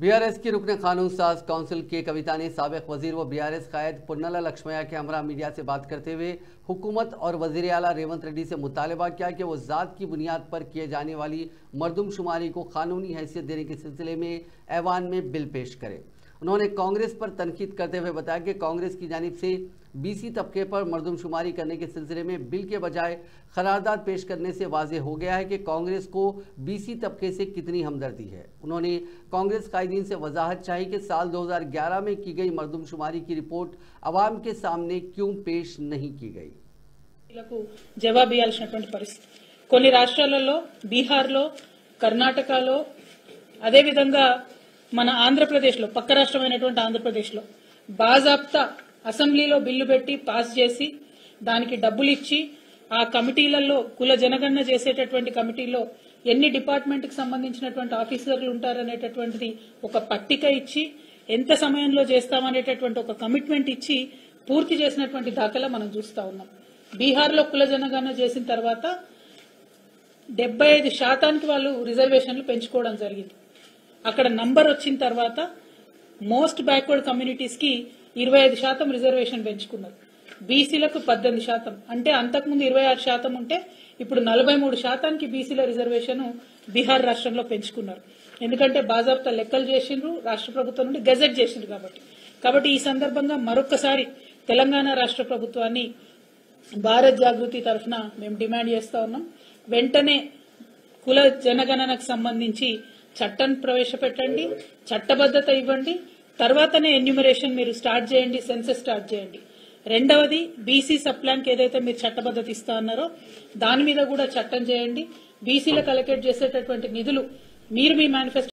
BRS की रुकन कानून साज काउंसिल के कविता ने साबिक वजीर व बीआरएस कायद पुन्नला लक्ष्मैया के हमरा मीडिया से बात करते हुए हुकूमत और वजीर आला रेवंत रेड्डी से मुतालबा किया कि वो ज़ात की बुनियाद पर किए जाने वाली मरदमशुमारी को कानूनी हैसियत देने के सिलसिले में ऐवान में बिल पेश करे। उन्होंने कांग्रेस पर तनकीद करते हुए बताया कि कांग्रेस की जानिब से बीसी तबके पर मरदमशुमारी करने के सिलसिले में बिल के बजाय करारदाद पेश करने से वाज़े हो गया है कि कांग्रेस को बीसी तबके से कितनी हमदर्दी है। उन्होंने कांग्रेस कायदीन से वजाहत चाही कि साल 2011 में की गई मरदमशुमारी की रिपोर्ट अवाम के सामने क्यों पेश नहीं की गई। जवाब इవ్వాల్సినటువంటి పరిస్థితి కొన్ని రాష్ట్రాలలో బీహార్లో కర్ణాటకలో అదే విధంగా మన ఆంధ్రప్రదేశ్లో పక్క రాష్ట్రమైనటువంటి ఆంధ్రప్రదేశ్లో బాజాప్తా అసెంబ్లీలో బిల్లు పెట్టి పాస్ చేసి దానికి డబ్బులు ఇచ్చి ఆ కమిటీలలో కుల జనగణన చేసేటటువంటి కమిటీలో ఎన్ని డిపార్ట్మెంట్ కి సంబంధించినటువంటి ఆఫీసర్లు ఉంటారనేటటువంటిది ఒక పట్టిక ఇచ్చి ఎంత సమయంలో చేస్తామనేటటువంటి ఒక కమిట్మెంట్ ఇచ్చి పూర్తి చేసినటువంటి దాఖలా మనం చూస్తా ఉన్నాం। బీహార్లో కుల జనగణన చేసిన తర్వాత 75% వాళ్ళు రిజర్వేషన్లు పెంచుకోవడం జరిగింది। అక్కడ నంబర్ వచ్చిన తర్వాత మోస్ట్ బ్యాక్వర్డ్ కమ్యూనిటీస్ కి 25% రిజర్వేషన్ పెంచుకున్నారు। బీసీలకు 18%, అంటే అంతకుముందు 26% ఉంటే ఇప్పుడు 43%కి బీసీల రిజర్వేషన్ బీహార్ రాష్ట్రంలో పెంచుకున్నారు। ఎందుకంటే బాజాప్తా లెక్కలు చేసిండ్రు, రాష్ట్ర ప్రభుత్వం నుండి గెజెట్ చేసిండ్రు కాబట్టి ఈ సందర్భంగా మరొకసారి తెలంగాణ రాష్ట్ర ప్రభుత్వాన్ని భారత్ జాగృతి తరఫున మేము డిమాండ్ చేస్తా ఉన్నాం। వెంటనే కుల జనగణనకు సంబంధించి చట్టం ప్రవేశపెట్టండి, చట్టబద్ధత ఇవ్వండి, తర్వాతనే ఎన్యూమరేషన్ మీరు స్టార్ట్ చేయండి, సెన్సస్ స్టార్ట్ చేయండి। రెండవది బీసీ సబ్ ప్లాన్ కి ఏదైతే మీరు చట్టబద్ధత ఇస్తా అన్నారో దాని మీద కూడా చట్టం చేయండి। బీసీలకు అలొకేట్ చేసేటటువంటి నిధులు మీరు మీ మేనిఫెస్టో